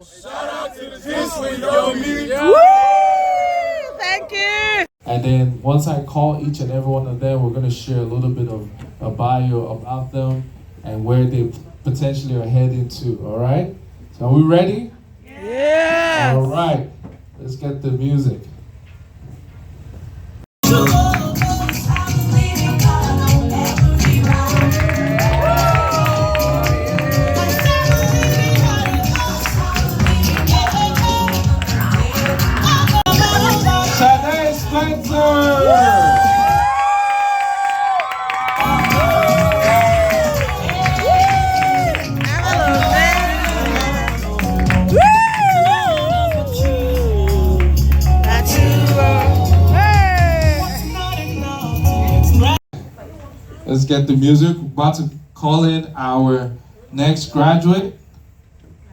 Shout out to the Kids with Your Music. Woo! Thank you. And then once I call each and every one of them, we're going to share a little bit of a bio about them and where they potentially are heading to. All right? So are we ready? Yeah. All right. Let's get the music. Let's get the music. We're about to call in our next graduate.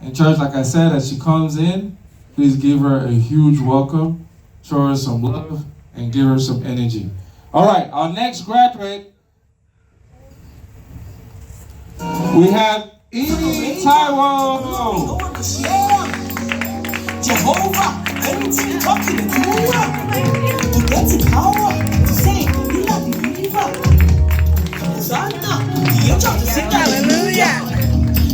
In church, like I said, as she comes in, please give her a huge welcome, show her some love, and give her some energy. All right, our next graduate, we have Edie Taiwo. Jehovah, anything talking to you, to get the power to say, you are the believer. Hosanna, you talk to sing hallelujah.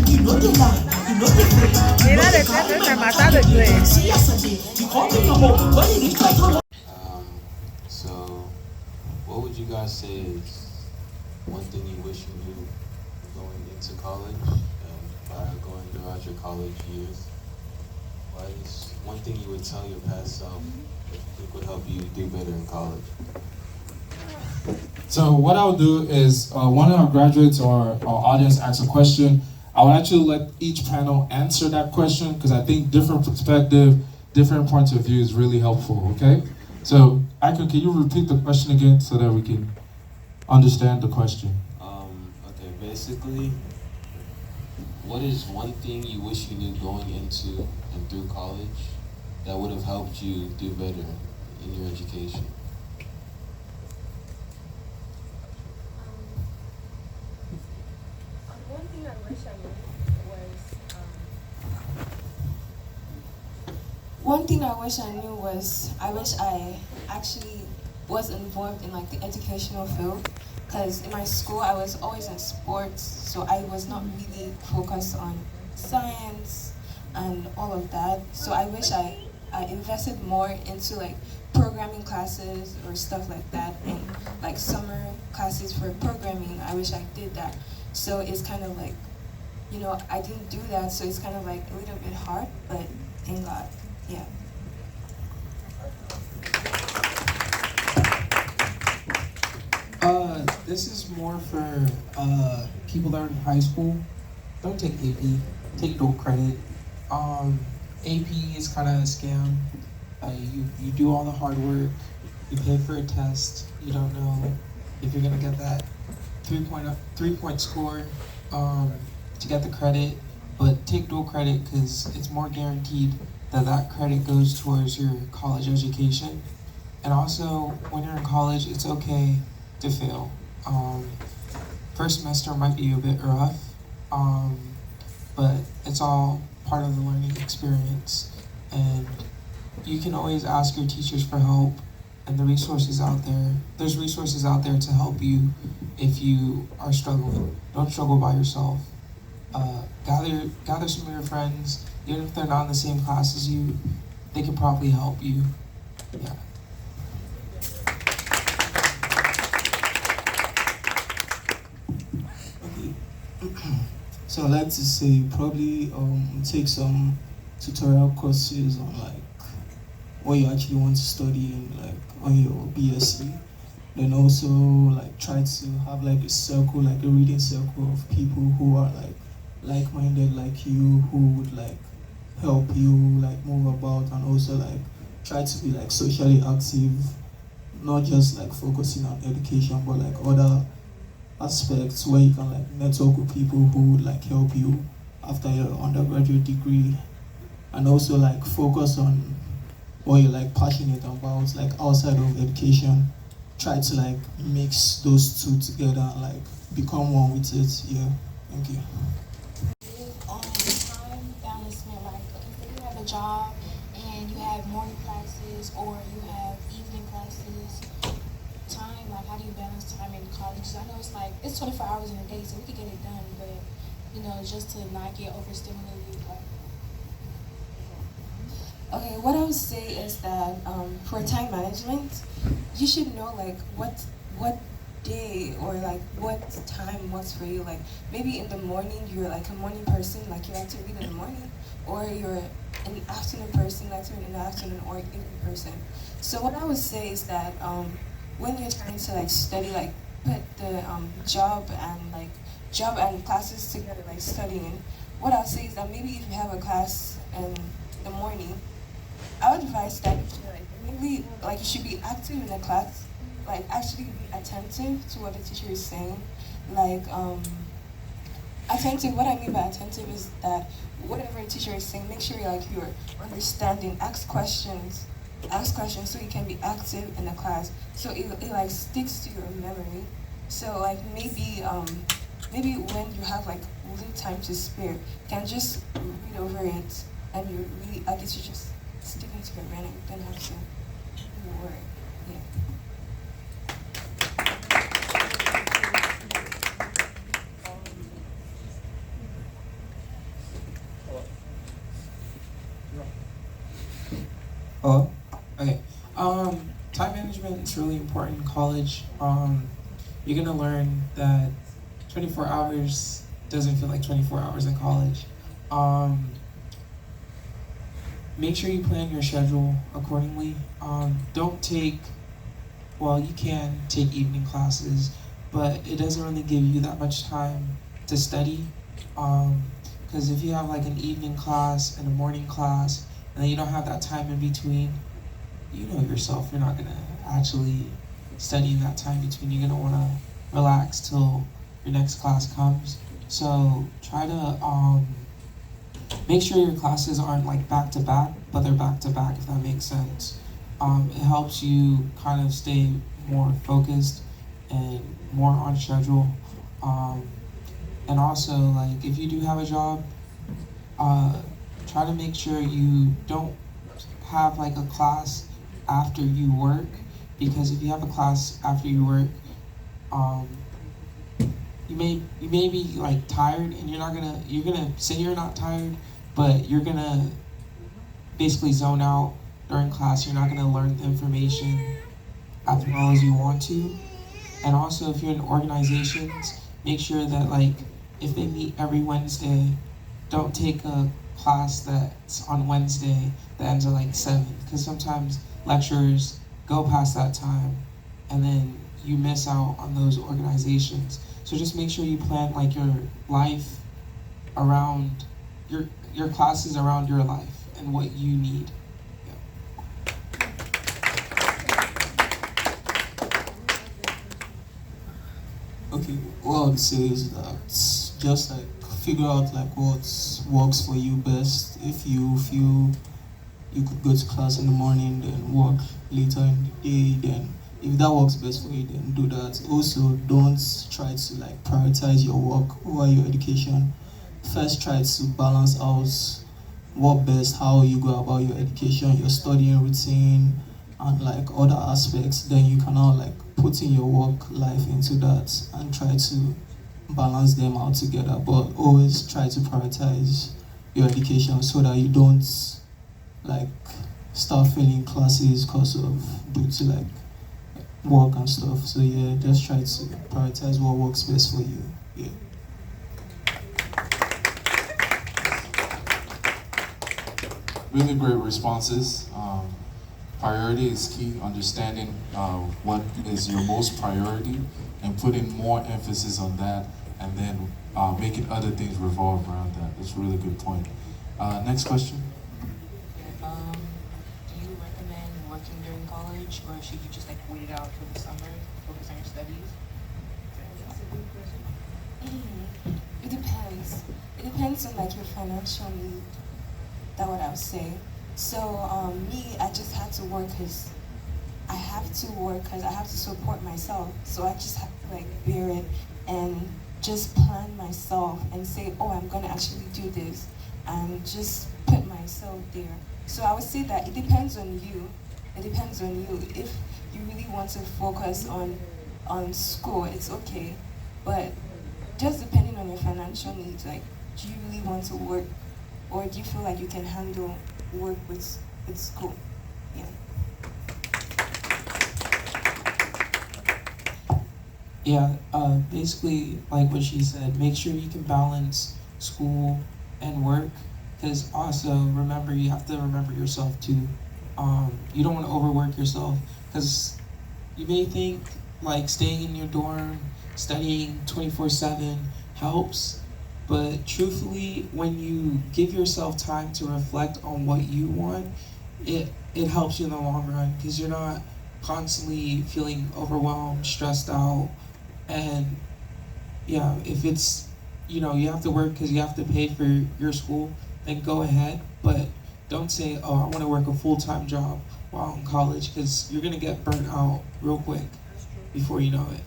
You know the lie, you know the faith. You know the kind see yesterday, you call me your home, when you reach my So, what would you guys say is one thing you wish you knew going into college and by going throughout your college years? What is one thing you would tell your past self that you think would help you do better in college? So what I'll do is one of our graduates or our audience asks a question. I will actually let each panel answer that question because I think different perspective, different points of view is really helpful, okay? So, Icon, can you repeat the question again so that we can understand the question? Okay, basically, what is one thing you wish you knew going into and through college that would have helped you do better in your education? One thing I wish I knew was I wish I actually was involved in like the educational field, because in my school I was always in sports, so I was not really focused on science and all of that. So I wish I invested more into like programming classes or stuff like that, and like summer classes for programming. I wish I did that. So it's kind of like, you know, I didn't do that, so it's kind of like a little bit hard, but thank God. Yeah. This is more for people that are in high school. Don't take AP. Take no credit. AP is kind of a scam. You do all the hard work. You pay for a test. You don't know if you're gonna get that 3-point score to get the credit. But take no credit because it's more guaranteed that credit goes towards your college education. And also, when you're in college, it's okay to fail. First semester might be a bit rough, but it's all part of the learning experience. And you can always ask your teachers for help, and the resources out there. There's resources out there to help you if you are struggling. Don't struggle by yourself. Gather some of your friends. Even if they're not in the same class as you, they can probably help you. Yeah. Okay. So I'd like to say probably take some tutorial courses on like what you actually want to study in like on your BSc. Then also like try to have like a circle, like a reading circle of people who are like-minded like you, who would like help you like move about, and also like try to be like socially active, not just like focusing on education but like other aspects where you can like network with people who would like help you after your undergraduate degree, and also like focus on what you're like passionate about like outside of education. Try to like mix those two together and like become one with it. Yeah, thank you. Time management, like job and you have morning classes or you have evening classes, time, like how do you balance time in college? 'Cause I know it's like, it's 24 hours in a day, so we could get it done, but you know, just to not get overstimulated. Like. Okay, what I would say is that for time management, you should know like what day or like what time works for you. Like maybe in the morning you're like a morning person, like you like to read in the morning, or you're an afternoon person, like to read in the afternoon, or evening person. So what I would say is that when you're trying to like study, like put the job and classes together, like studying. What I'll say is that maybe if you have a class in the morning, I would advise that you should, like maybe like you should be active in the class, like actually be attentive to what the teacher is saying. Like attentive. What I mean by attentive is that whatever the teacher is saying, make sure you're understanding. Ask questions so you can be active in the class. So it like sticks to your memory. So like maybe when you have like little time to spare, you can just read over it, and you really like it's just sticking to your brain. And you don't have to worry. Yeah. Oh, okay. Time management is really important in college. You're gonna learn that 24 hours doesn't feel like 24 hours in college. Make sure you plan your schedule accordingly. Don't take, well, you can take evening classes, but it doesn't really give you that much time to study. Because if you have like an evening class and a morning class, and then you don't have that time in between, you know yourself, you're not gonna actually study in that time between. You're gonna wanna relax till your next class comes. So try to make sure your classes aren't like back to back, but they're back to back, if that makes sense. It helps you kind of stay more focused and more on schedule. And also, like, if you do have a job, try to make sure you don't have like a class after you work, because if you have a class after you work, you may be like tired, and you're gonna say you're not tired, but you're gonna basically zone out during class. You're not gonna learn the information as well as you want to. And also, if you're in organizations, make sure that like if they meet every Wednesday, don't take a class that's on Wednesday that ends at like 7, because sometimes lecturers go past that time and then you miss out on those organizations. So just make sure you plan like your life around your classes around your life and what you need. Okay, what I would say is that just like figure out like what works for you best. If you feel you could go to class in the morning, then work later in the day, then if that works best for you, then do that. Also, don't try to like prioritize your work over your education. First, try to balance out what best, how you go about your education, your studying routine, and like other aspects. Then you can now like put in your work life into that and try to balance them out together. But always try to prioritize your education so that you don't like start failing classes due to like work and stuff. So yeah, just try to prioritize what works best for you. Yeah. Really great responses. Priority is key. Understanding what is your most priority and putting more emphasis on that, and then making other things revolve around that. That's a really good point. Next question. Do you recommend working during college, or should you just like wait it out for the summer, focus on your studies? It depends. It depends on like your financial need. That's what I would say. So me, I just had to work because I have to support myself. So I just have to like bear it and just plan myself and say, oh, I'm gonna actually do this. and just put myself there. So I would say that it depends on you. It depends on you. If you really want to focus on school, it's okay. But just depending on your financial needs, like, do you really want to work, or do you feel like you can handle work with school? Yeah. Yeah, basically, like what she said, make sure you can balance school and work. Because also, remember, you have to remember yourself too. You don't want to overwork yourself. Because you may think like staying in your dorm, studying 24/7 helps. But truthfully, when you give yourself time to reflect on what you want, it helps you in the long run. Because you're not constantly feeling overwhelmed, stressed out. And yeah, if it's, you have to work because you have to pay for your school, then go ahead. But don't say, oh, I want to work a full-time job while in college, because you're going to get burnt out real quick before you know it.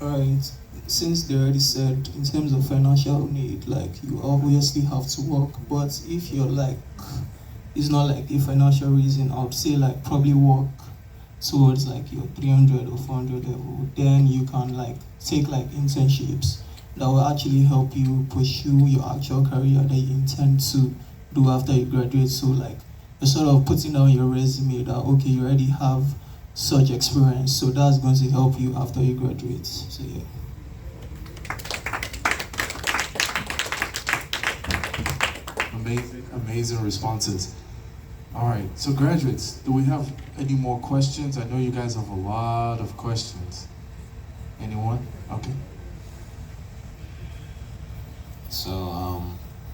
Alright, since they already said in terms of financial need, like you obviously have to work, but if you're like, it's not like a financial reason, I would say like probably work towards like your 300 or 400 level, then you can like take like internships that will actually help you pursue your actual career that you intend to do after you graduate. So like you're sort of putting down your resume that okay, you already have such experience, so that's going to help you after you graduate. So yeah. Amazing responses. All right, so graduates, do we have any more questions? I know you guys have a lot of questions. Anyone? Okay. So,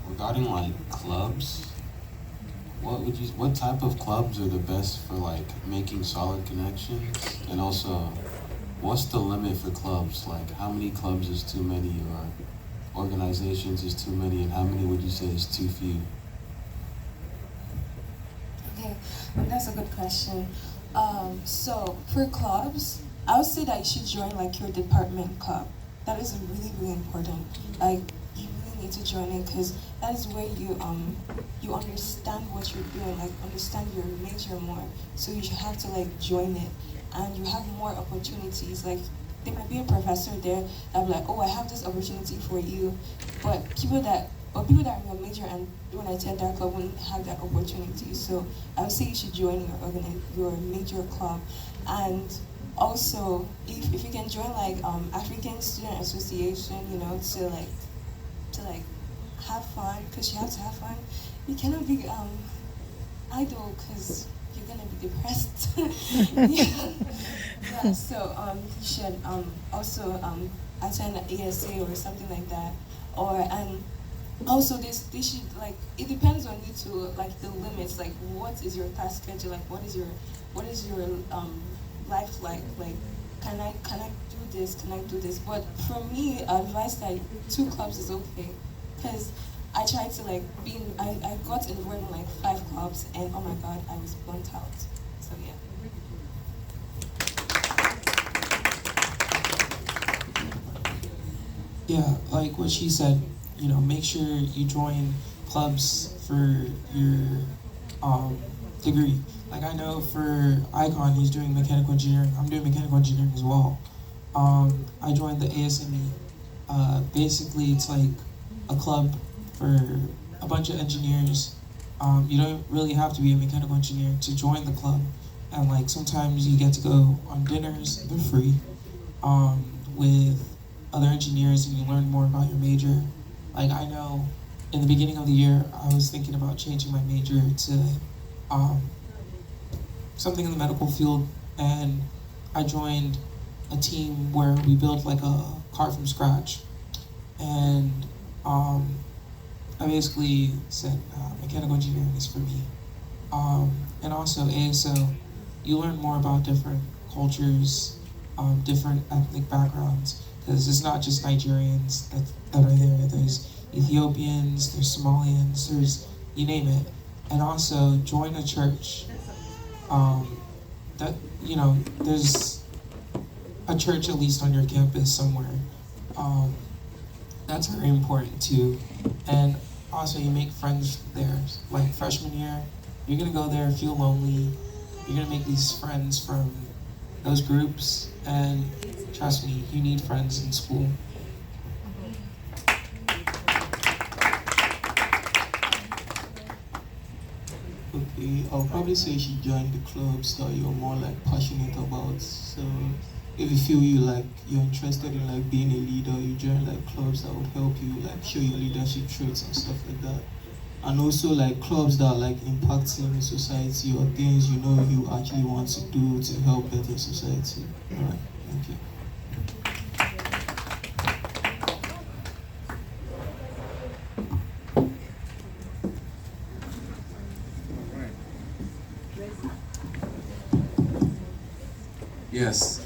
regarding like clubs, what type of clubs are the best for like making solid connections? And also, what's the limit for clubs? Like, how many clubs is too many, or organizations is too many, and how many would you say is too few? Okay, that's a good question. So for clubs, I would say that you should join like your department club. That is really, really important. Like, you really need to join it, because that is where you understand what you're doing, like understand your major more. So you should have to like join it, and you have more opportunities. Like, there might be a professor there that'll be like, oh, I have this opportunity for you, but people that are in your major and when I attend that club wouldn't have that opportunity. So I would say you should join your major club. And also, if you can join like African Student Association, to have fun, because you have to have fun. You cannot be idle, because you're gonna be depressed. Yeah. So you should also attend an ASA or something like that, and also they should like, it depends on you to like the limits, like what is your task schedule, like what is your life like can I do this, but for me I advise that 2 clubs is okay, because I tried to like I got involved in like 5 clubs, and oh my god, I was burnt out. So yeah. Yeah, like what she said, make sure you join clubs for your degree. Like, I know for Icon, he's doing mechanical engineering. I'm doing mechanical engineering as well. I joined the ASME. Basically, it's like a club for a bunch of engineers. You don't really have to be a mechanical engineer to join the club. And like sometimes you get to go on dinners, they're free, with other engineers, and you learn more about your major. Like, I know in the beginning of the year, I was thinking about changing my major to something in the medical field, and I joined a team where we built like a car from scratch. And I basically said mechanical engineering is for me. And also ASO, you learn more about different cultures, different ethnic backgrounds, because it's not just Nigerians that are there. There's Ethiopians, there's Somalians, there's, you name it. And also join a church. There's a church at least on your campus somewhere. That's very important too. And also you make friends there. Like freshman year, you're gonna go there, feel lonely. You're gonna make these friends from those groups, and trust me, you need friends in school. Okay, I'll probably say you should join the clubs that you're more like passionate about. So if you feel you're interested in like being a leader, you join like clubs that would help you like show your leadership traits and stuff like that. And also like clubs that are like impacting society or things you know you actually want to do to help better society. Alright, thank you. Yes.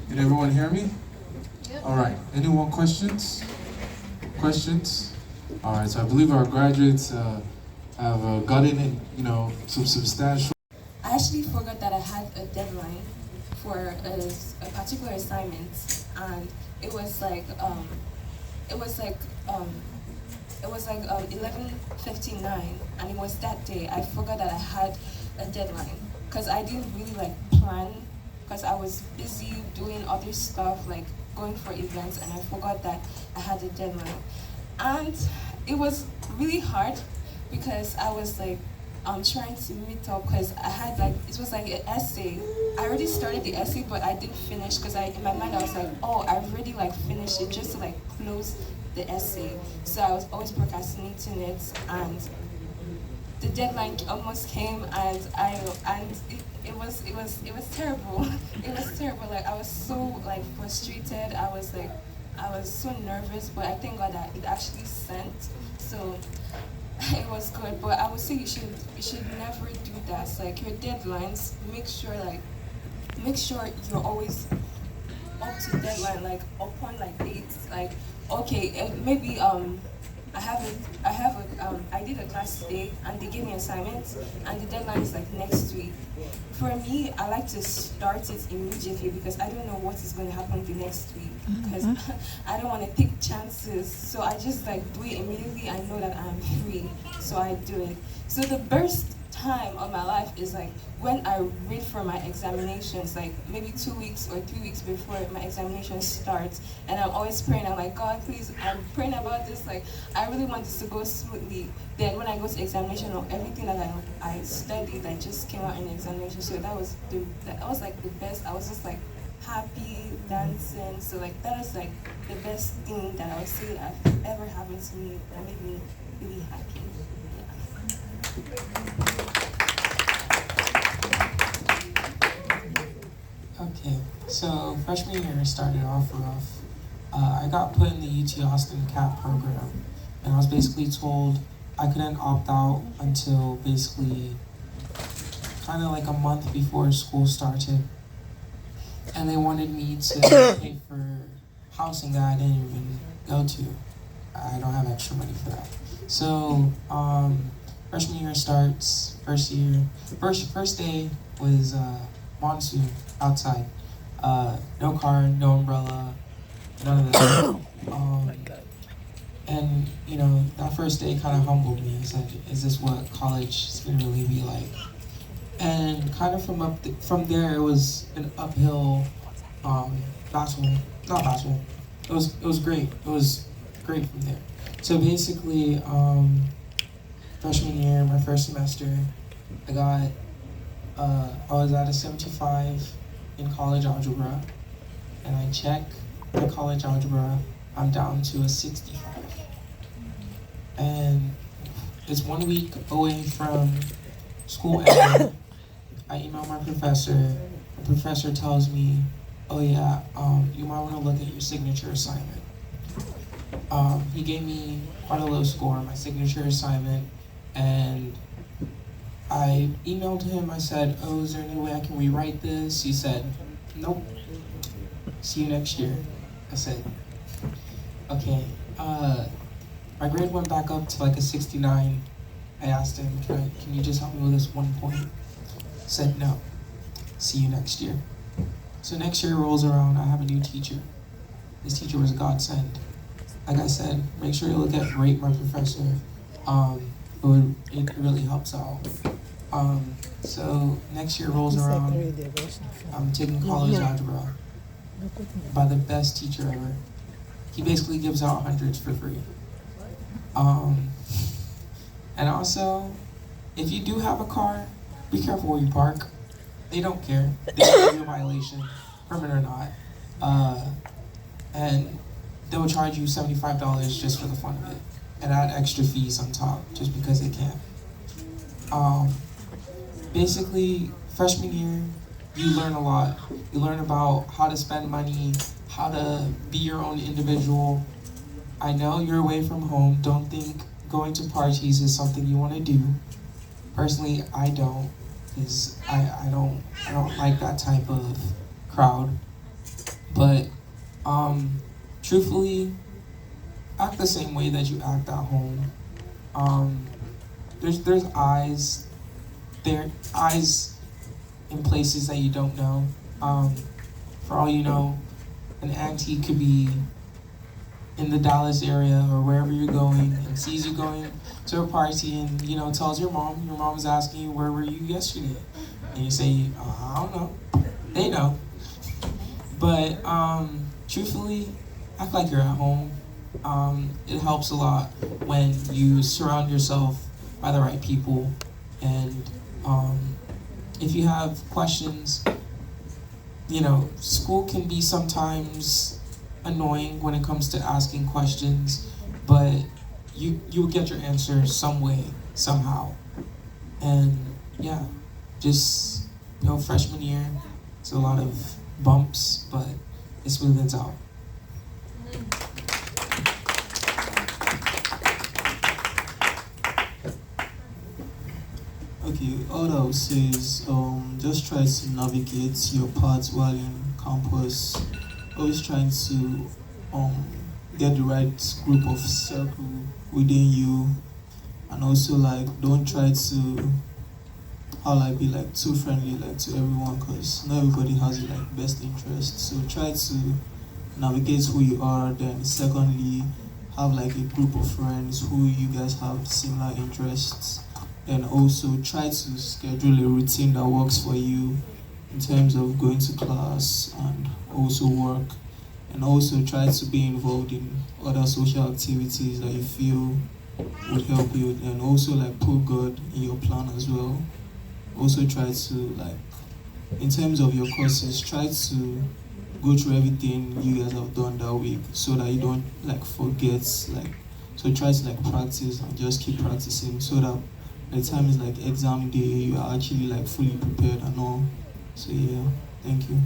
Can everyone hear me? Yep. All right. Anyone questions? Questions? All right. So I believe our graduates have gotten in, some substantial. I actually forgot that I had a deadline for a particular assignment, and it was like 11:59, and it was that day. I forgot that I had a deadline because I didn't really like plan, because I was busy doing other stuff like going for events, and I forgot that I had a deadline. And it was really hard because I was like trying to meet up, because I had like, it was like an essay. I already started the essay, but I didn't finish because in my mind I was like, oh, I've already like finished it, just to like close the essay. So I was always procrastinating it, and the deadline almost came, and it was terrible. It was terrible. Like I was so like frustrated. I was so nervous, but I thank God that it actually sent. So it was good. But I would say you should never do that. So, like your deadlines, make sure you're always up to deadline, like upon like dates. Like okay, maybe I did a class today, and they gave me assignments, and the deadline is like next week. For me, I like to start it immediately because I don't know what is going to happen the next week, because I don't want to take chances. So I just like do it immediately. I know that I'm free, so I do it. So the best time of my life is like when I read for my examinations, like maybe 2 weeks or 3 weeks before my examination starts, and I'm always praying. I'm like, God, please, I'm praying about this. Like, I really want this to go smoothly. Then when I go to examination, or everything that I studied, I just came out in the examination. So that was like the best. I was just like happy, dancing. So like that is like the best thing that I would say have ever happened to me that made me really happy. Okay, so freshman year started off rough. I got put in the UT Austin CAP program, and I was basically told I couldn't opt out until basically kind of like a month before school started. And they wanted me to pay for housing that I didn't even go to. I don't have extra money for that. So freshman year starts, first day was monsoon outside. No car, no umbrella, none of that. And that first day kind of humbled me. I said, is this what college is gonna really be like? And kind of from there, it was an uphill battle. Not battle. It was great. It was great from there. So basically, freshman year, my first semester, I was at a 75 in college algebra, and I check my college algebra, I'm down to a 65. And it's 1 week away from school ending. I email my professor. The professor tells me, oh yeah, you might want to look at your signature assignment. He gave me quite a low score on my signature assignment, and I emailed him. I said, oh, is there any way I can rewrite this? He said, nope. See you next year. I said, okay. My grade went back up to like a 69. I asked him, can you just help me with this 1 point? He said, no. See you next year. So next year rolls around, I have a new teacher. This teacher was a godsend. Like I said, make sure you look at Rate My Professor. It really helps out. So next year rolls around, I'm taking college algebra by the best teacher ever. He basically gives out hundreds for free. And also, if you do have a car, be careful where you park. They don't care. They will give you a violation, permit or not. And they will charge you $75 just for the fun of it, and add extra fees on top just because they can. Basically, freshman year, you learn a lot. You learn about how to spend money, how to be your own individual. I know you're away from home. Don't think going to parties is something you want to do. Personally, I don't, because I don't like that type of crowd. But truthfully, act the same way that you act at home. There's eyes. There are eyes in places that you don't know. For all you know, an auntie could be in the Dallas area or wherever you're going and sees you going to a party and, tells your mom's asking you, where were you yesterday? And you say, I don't know. They know. But truthfully, act like you're at home. It helps a lot when you surround yourself by the right people. And if you have questions, school can be sometimes annoying when it comes to asking questions, but you'll get your answer some way, somehow. And yeah, just freshman year, it's a lot of bumps, but it smoothens out. Okay, all I would say is just try to navigate your path while in campus. Always trying to get the right group of circle within you, and also don't try to be too friendly to everyone, because not everybody has your best interest. So try to navigate who you are. Then secondly, have a group of friends who you guys have similar interests. And also try to schedule a routine that works for you in terms of going to class and also work. And also try to be involved in other social activities that you feel would help you. And also put God in your plan as well. Also try to in terms of your courses, try to go through everything you guys have done that week so that you don't forget. So try to practice and just keep practicing so that by the time it's exam day, you are actually fully prepared and all. So yeah, thank you.